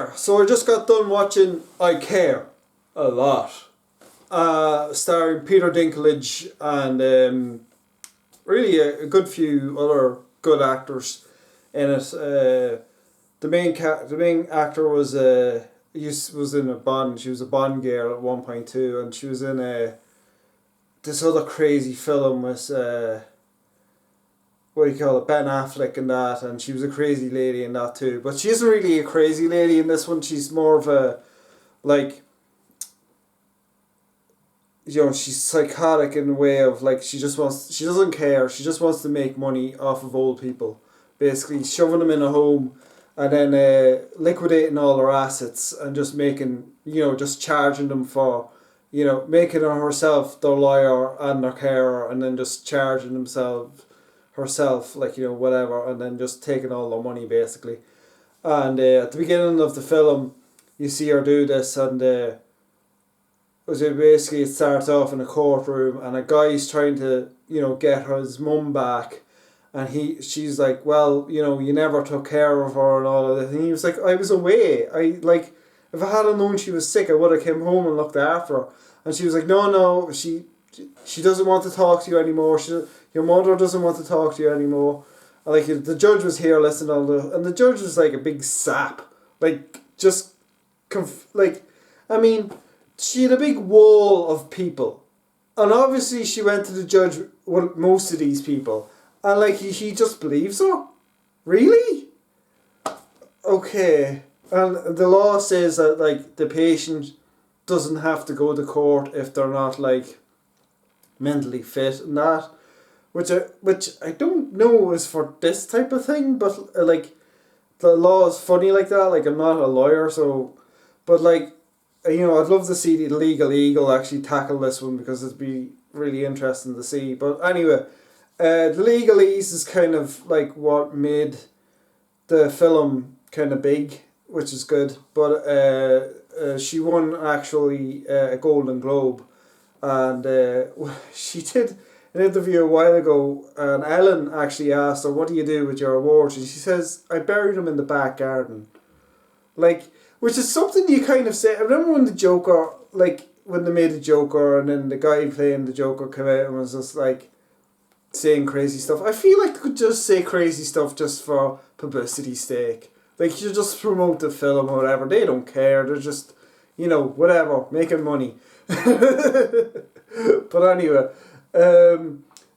there. So I just got done watching I Care a Lot, starring Peter Dinklage and really a good few other good actors in it. The main actor was was in a Bond. She was a Bond girl at one point too, and she was in this other crazy film with what do you call it, Ben Affleck and that, and she was a crazy lady in that too. But she isn't really a crazy lady in this one. She's more of a, like, she's psychotic in a way of, like, she doesn't care. She just wants to make money off of old people, basically shoving them in a home, and then liquidating all their assets and just making, just charging them for, making her herself their lawyer and their carer, and then just charging herself, like, whatever, and then just taking all their money, basically. And at the beginning of the film, you see her do this, and basically it starts off in a courtroom, and a guy's trying to, get his mum back, and she's like, well, you never took care of her and all of that, and he was like, I was away, if I hadn't known she was sick, I would have came home and looked after her. And she was like, no, she doesn't want to talk to you anymore, your mother doesn't want to talk to you anymore. And, like, the judge was here listening to and the judge was like a big sap, like, just, she had a big wall of people, and obviously she went to the judge with most of these people, and, like, he just believes her? Really? Okay. And the law says that, like, the patient doesn't have to go to court if they're not, like, mentally fit and that, which I don't know is for this type of thing, but like, the law is funny like that. Like, I'm not a lawyer, so, but, like, I'd love to see the Legal Eagle actually tackle this one, because it'd be really interesting to see. But anyway, the Legalese is kind of like what made the film kind of big, which is good. But she won actually a Golden Globe, and she did an interview a while ago, and Ellen actually asked her, what do you do with your awards? And she says, I bury them in the back garden. Like, which is something you kind of say. I remember when the Joker, like, when they made the Joker, and then the guy playing the Joker came out and was just, like, saying crazy stuff. I feel like they could just say crazy stuff just for publicity's sake. Like, you just promote the film or whatever. They don't care. They're just, whatever, making money. But anyway,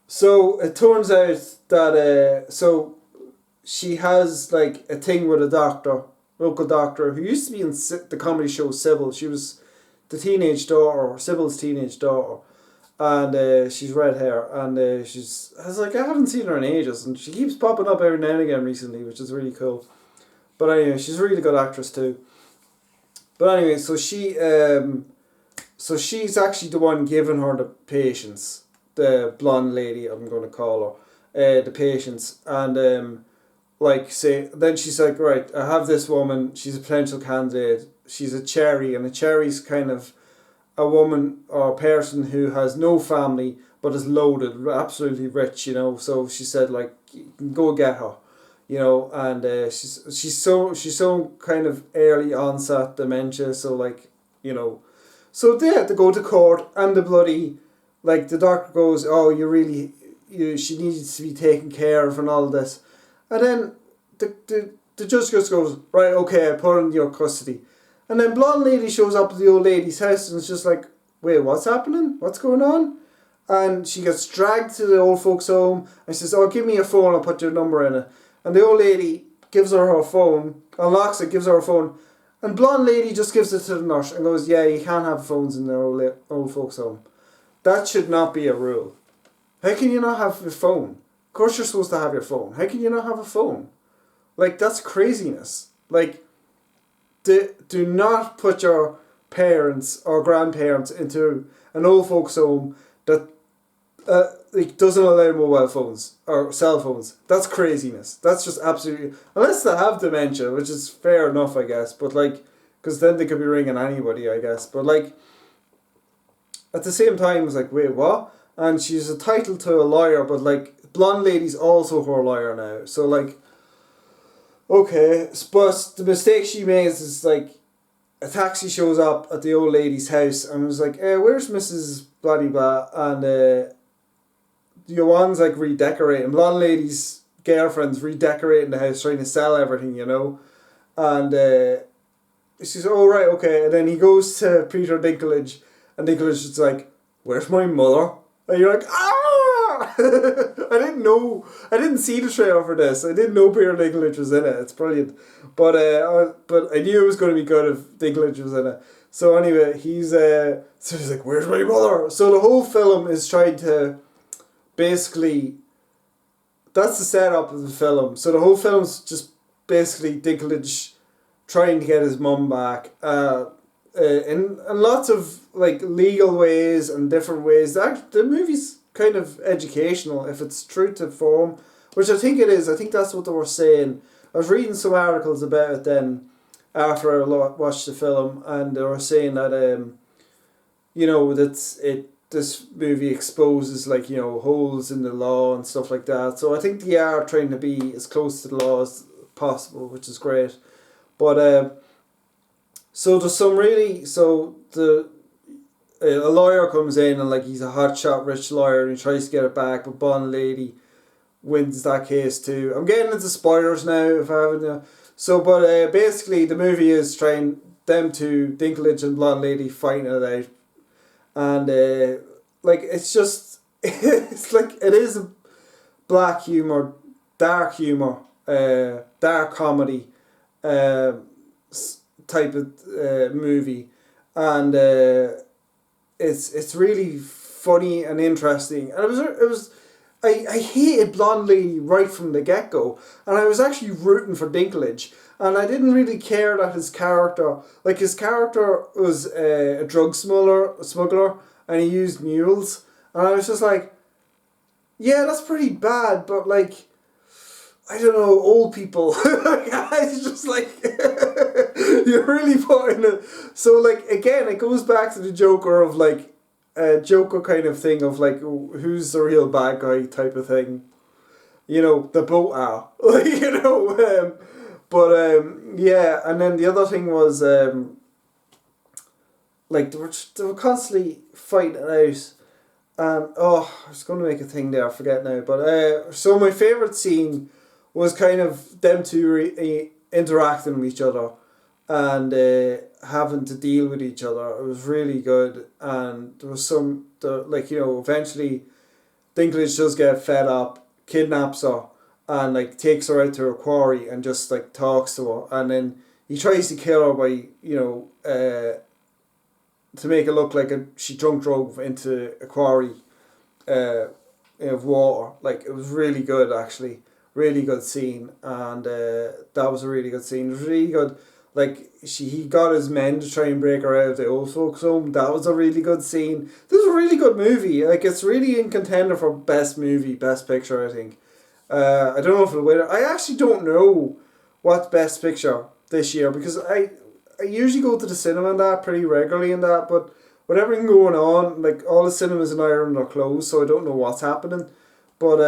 so it turns out that so she has, like, a thing with a local doctor who used to be in the comedy show Sybil. She was the teenage daughter, Sybil's teenage daughter, and she's red hair, and I haven't seen her in ages, and she keeps popping up every now and again recently, which is really cool. But anyway, she's a really good actress too. But anyway, so she's actually the one giving her the patients, the blonde lady, I'm going to call her, the patients, and then she's like, right, I have this woman, she's a potential candidate, she's a cherry, and a cherry's kind of a woman or a person who has no family but is loaded, absolutely rich, so she said, like, go get her, and she's so kind of early onset dementia, so, like, so they had to go to court, and the bloody, like, the doctor goes, oh, she needs to be taken care of and all this. And then the judge just goes, right, okay, I put her in your custody. And then blonde lady shows up at the old lady's house and it's just like, wait, what's happening? What's going on? And she gets dragged to the old folks' home and says, oh, give me your phone, I'll put your number in it. And the old lady gives her phone, unlocks it, gives her her phone, and blonde lady just gives it to the nurse and goes, yeah, you can't have phones in the old folks' home. That should not be a rule. How can you not have your phone? Of course you're supposed to have your phone. How can you not have a phone? Like, that's craziness. Like, do not put your parents or grandparents into an old folks' home that doesn't allow mobile phones or cell phones. That's craziness. That's just absolutely... Unless they have dementia, which is fair enough, I guess. But, like, because then they could be ringing anybody, I guess. But, like, at the same time, it's like, wait, what? And she's entitled to a lawyer, but, like, blonde lady's also her lawyer now. So, like, Okay, but the mistake she makes is like a taxi shows up at the old lady's house and was like, where's Mrs. Bloody Blah? And Joanne's like redecorating. Blonde lady's girlfriend's redecorating the house, trying to sell everything, you know. And she's, oh, right, okay. And then he goes to Peter Dinklage, and Dinklage is like, where's my mother? And you're like, ah! I didn't see the trailer for this. I didn't know Peter Dinklage was in it. It's brilliant. But I knew it was going to be good if Dinklage was in it. So anyway, so he's like, where's my mother? So the whole film is trying to basically, that's the setup of the film. So the whole film's just basically Dinklage trying to get his mum back. In lots of like legal ways and different ways. The movie's kind of educational if it's true to form, which I think it is. I think that's what they were saying. I was reading some articles about it then after I watched the film, and they were saying that this movie exposes like holes in the law and stuff like that. So I think they are trying to be as close to the law as possible, which is great. But so there's some really a lawyer comes in and like he's a hotshot rich lawyer and he tries to get it back, but Bond lady wins that case too. I'm getting into spoilers now if I haven't. But basically the movie is trying them to Dinklage and blonde lady fighting it out, and like it's just it's like it is a black humor, dark humor, dark comedy, type of movie, and it's really funny and interesting. And I hated Blonde Lady right from the get go, and I was actually rooting for Dinklage, and I didn't really care that his character was a drug smuggler, and he used mules, and I was just like, yeah, that's pretty bad, but like, I don't know, old people. It's just like, you're really putting it. So, like, again, it goes back to the Joker of, like, Joker kind of thing of, like, who's the real bad guy type of thing. The boat are. Yeah, and then the other thing was, like, they were constantly fighting it out. And, I was going to make a thing there, I forget now. But, so my favourite scene was kind of them two interacting with each other and having to deal with each other. It was really good, and there was eventually Dinklage does get fed up, kidnaps her, and like takes her out to her quarry and just like talks to her, and then he tries to kill her by to make it look like she drove into a quarry of water. Like, it was really good actually. Really good scene, and that was a really good scene. It was really good. Like, he got his men to try and break her out of the old folks' home. That was a really good scene. This is a really good movie. Like, it's really in contender for best movie, best picture, I think. I don't know if it'll win. I actually don't know what's best picture this year, because I usually go to the cinema and that pretty regularly and that, but with everything going on, like, all the cinemas in Ireland are closed, so I don't know what's happening. But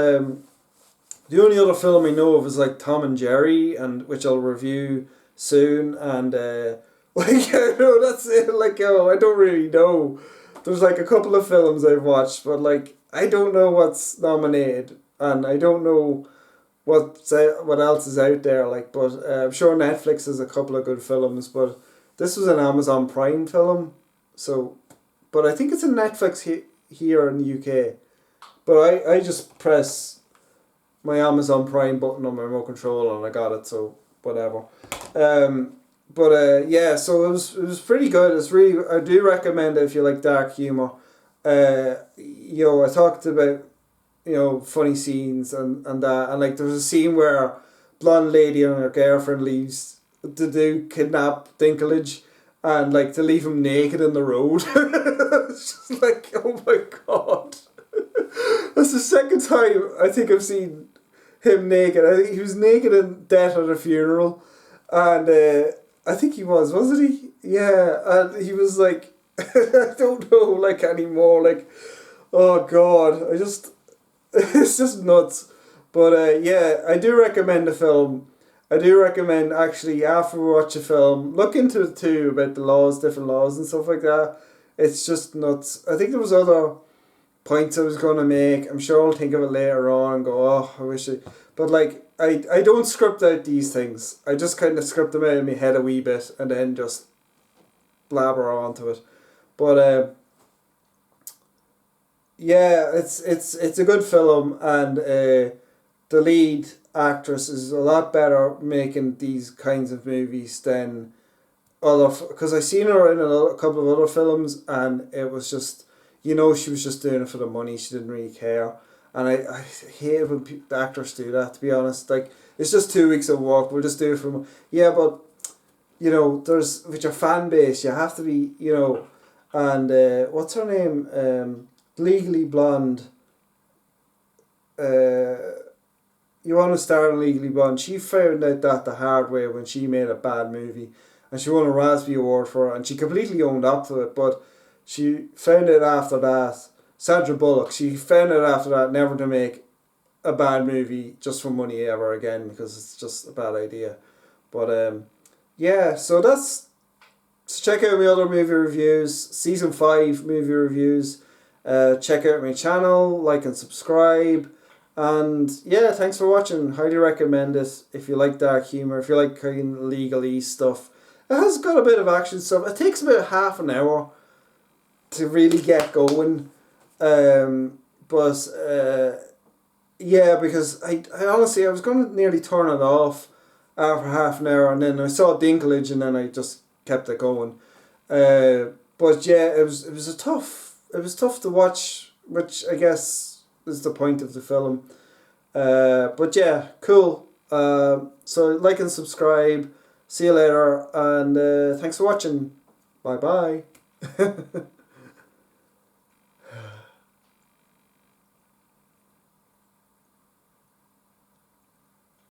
the only other film I know of is like Tom and Jerry, and which I'll review soon, and that's it. Like, I don't really know. There's like a couple of films I've watched, but like I don't know what's nominated, and I don't know what else is out there. Like, but I'm sure Netflix has a couple of good films, but this was an Amazon Prime film, so, but I think it's in Netflix here in the UK. But I just press my Amazon Prime button on my remote control and I got it, so whatever. Yeah, so it was pretty good. It's really, I do recommend it if you like dark humor. I talked about funny scenes and that, and like there was a scene where blonde lady and her girlfriend leaves to kidnap Dinklage, and like to leave him naked in the road. It's just like, oh my god. That's the second time I think I've seen him naked. I think he was naked in Death at a Funeral, and I think he wasn't he? Yeah, and he was like, I don't know, like, anymore. Like, oh god, it's just nuts. But yeah, I do recommend the film. I do recommend actually after we watch a film, look into it too about the laws, different laws and stuff like that. It's just nuts. I think there was other points I was gonna make. I'm sure I'll think of it later on and go, oh, I wish I. But like, I don't script out these things. I just kind of script them out in my head a wee bit and then just blabber onto it. But yeah, it's a good film, and the lead actress is a lot better making these kinds of movies than other. Because I seen her in a couple of other films, and it was just, she was just doing it for the money. She didn't really care, and I hate when the actors do that. To be honest, like it's just 2 weeks of work. We'll just do it for yeah, but there's with your fan base, you have to be, and what's her name? Legally Blonde. You want to star in Legally Blonde. She found out that the hard way when she made a bad movie, and she won a Raspberry Award for it, and she completely owned up to it. But she found out after that, Sandra Bullock. She found out after that never to make a bad movie just for money ever again, because it's just a bad idea. But yeah, so check out my other movie reviews, season 5 movie reviews. Check out my channel, like and subscribe. And yeah, thanks for watching. Highly recommend it if you like dark humour, if you like kind of legalese stuff. It has got a bit of action stuff. It takes about half an hour to really get going. But yeah, because I honestly, I was going to nearly turn it off after half an hour, and then I saw Dinklage, and then I just kept it going. But yeah, it was tough to watch, which I guess is the point of the film. But yeah, cool. So like and subscribe. See you later, and thanks for watching. Bye bye.